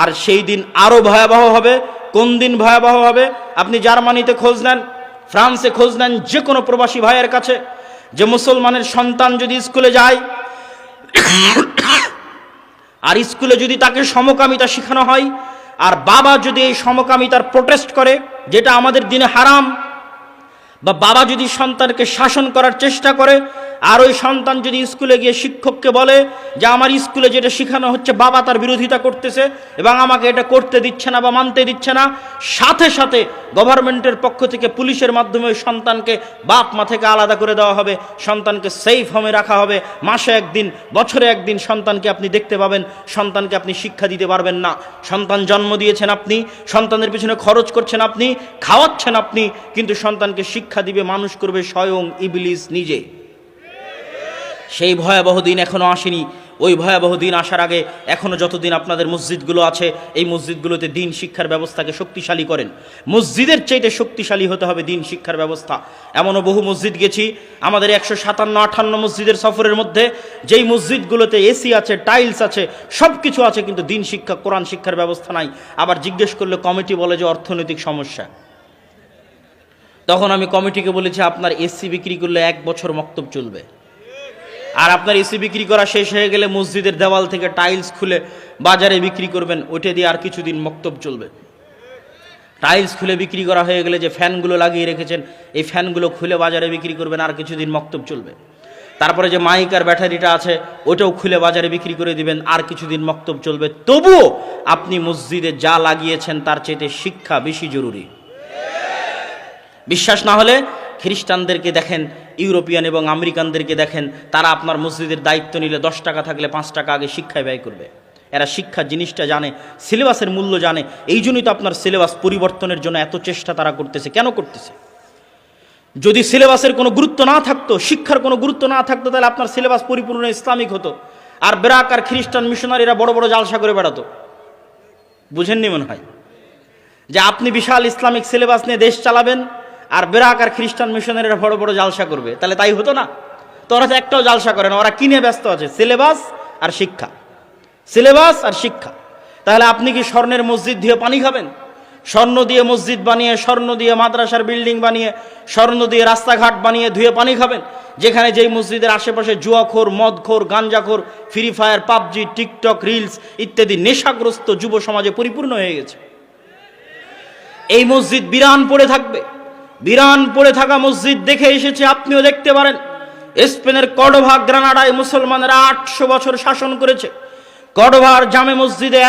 আর সেই দিন আরো ভয়াবহ হবে। কোন দিন ভয়াবহ হবে? আপনি জার্মানিতে খোঁজ নেন, ফ্রান্সে খোঁজ নেন, যে কোনো প্রবাসী ভাইয়ের কাছে, যে মুসলমানের সন্তান যদি স্কুলে যায় আর স্কুলে যদি তাকে সমকামিতা শেখানো হয়, আর বাবা যদি এই সমকামিতার প্রোটেস্ট করে, যেটা আমাদের দিনে হারাম, বা বাবা যদি সন্তানকে শাসন করার চেষ্টা করে, আর ওই সন্তান যদি স্কুলে গিয়ে শিক্ষককে বলে যে আমার স্কুলে যেটা শেখানো হচ্ছে বাবা তার বিরোধিতা করতেছে এবং আমাকে এটা করতে দিচ্ছে না বা মানতে দিচ্ছে না, সাথে সাথে গভর্নমেন্টের পক্ষ থেকে পুলিশের মাধ্যমে ওই সন্তানকে বাপ মা থেকে আলাদা করে দেওয়া হবে, সন্তানকে সেফ হোমে রাখা হবে। মাসে একদিন, বছরে একদিন সন্তানকে আপনি দেখতে পাবেন, সন্তানকে আপনি শিক্ষা দিতে পারবেন না। সন্তান জন্ম দিয়েছেন আপনি, সন্তানের পিছনে খরচ করছেন আপনি, খাওয়াচ্ছেন আপনি, কিন্তু সন্তানকে শিক্ষা দিবে, মানুষ করবে স্বয়ং ইবলিস নিজে। সেই ভয়াবহ দিন এখনো আসেনি। ওই ভয়াবহ দিন আসার আগে এখনো যতদিন আপনাদের মসজিদগুলো আছে, এই মসজিদগুলোতে দিন শিক্ষার ব্যবস্থাকে শক্তিশালী করেন। মসজিদের চাইতে শক্তিশালী হতে হবে দিন শিক্ষার ব্যবস্থা। এমনও বহু মসজিদ গেছি আমাদের 157-58 মসজিদের সফরের মধ্যে, যেই মসজিদগুলোতে এসি আছে, টাইলস আছে, সব কিছু আছে, কিন্তু দিন শিক্ষা, কোরআন শিক্ষার ব্যবস্থা নাই। আবার জিজ্ঞেস করলে কমিটি বলে যে অর্থনৈতিক সমস্যা। তখন আমি কমিটিকে বলেছি আপনার এসি বিক্রি করলে 1 বছর মক্তব চলবে, আর আপনার এসি বিক্রি করা শেষ হয়ে গেলে মসজিদের দেওয়াল থেকে টাইলস খুলে বাজারে বিক্রি করবেন, ওইটা দিয়ে আর কিছুদিন মক্তব চলবে। টাইলস খুলে বিক্রি করা হয়ে গেলে যে ফ্যানগুলো লাগিয়ে রেখেছেন, এই ফ্যানগুলো খুলে বাজারে বিক্রি করবেন, আর কিছুদিন মক্তব চলবে। তারপরে যে মাইক আর ব্যাটারিটা আছে ওটাও খুলে বাজারে বিক্রি করে দিবেন, আর কিছুদিন মক্তব চলবে। তবুও আপনি মসজিদে যা লাগিয়েছেন তার চাইতে শিক্ষা বেশি জরুরি। বিশ্বাস না হলে খ্রিস্টানদেরকে দেখেন, ইউরোপিয়ান এবং আমেরিকানদেরকে দেখেন, তারা আপনার মসজিদের দায়িত্ব নিলে 10 টাকা থাকলে 5 টাকা আগে শিক্ষায় ব্যয় করবে। এরা শিক্ষা জিনিসটা জানে, সিলেবাসের মূল্য জানে। এই জন্যই তো আপনার সিলেবাস পরিবর্তনের জন্য এত চেষ্টা তারা করতেছে। কেন করতেছে? যদি সিলেবাসের কোনো গুরুত্ব না থাকতো, শিক্ষার কোনো গুরুত্ব না থাকতো, তাহলে আপনার সিলেবাস পরিপূর্ণ ইসলামিক হতো। আর বেরাক আর খ্রিস্টান মিশনারিরা বড় বড় জালসা করে বেড়াতো। বুঝেননি মনে হয় যে আপনি বিশাল ইসলামিক সিলেবাস নিয়ে দেশ চালাবেন, আর বেরাক আর খ্রিস্টান মিশনারিরা বড় বড় জালসা করবে, তাহলে তাই হতো না? তো ওরা তো একটাও জালসা করে না, ওরা কিনে ব্যস্ত আছে সিলেবাস আর শিক্ষা, সিলেবাস আর শিক্ষা। তাহলে আপনি কি স্বর্ণের মসজিদ দিয়ে পানি খাবেন? স্বর্ণ দিয়ে মসজিদ বানিয়ে, স্বর্ণ দিয়ে মাদ্রাসার বিল্ডিং বানিয়ে, স্বর্ণ দিয়ে রাস্তাঘাট বানিয়ে ধুয়ে পানি খাবেন, যেখানে যেই মসজিদের আশেপাশে জুয়াখোর, মদখোর, গাঞ্জাখোর, free fire, PUBG, TikTok, reels ইত্যাদি নেশাগ্রস্ত যুব সমাজে পরিপূর্ণ হয়ে গেছে। এই মসজিদ বিরান পড়ে থাকবে। বিরান পড়ে থাকা মসজিদ দেখে এসেছে, আপনিও দেখতে পারেন। স্পেনের কর্ডোভা, গ্রানাডায় মুসলমানেরা 800 বছর শাসন করেছে। কর্ডোভার জামে মসজিদে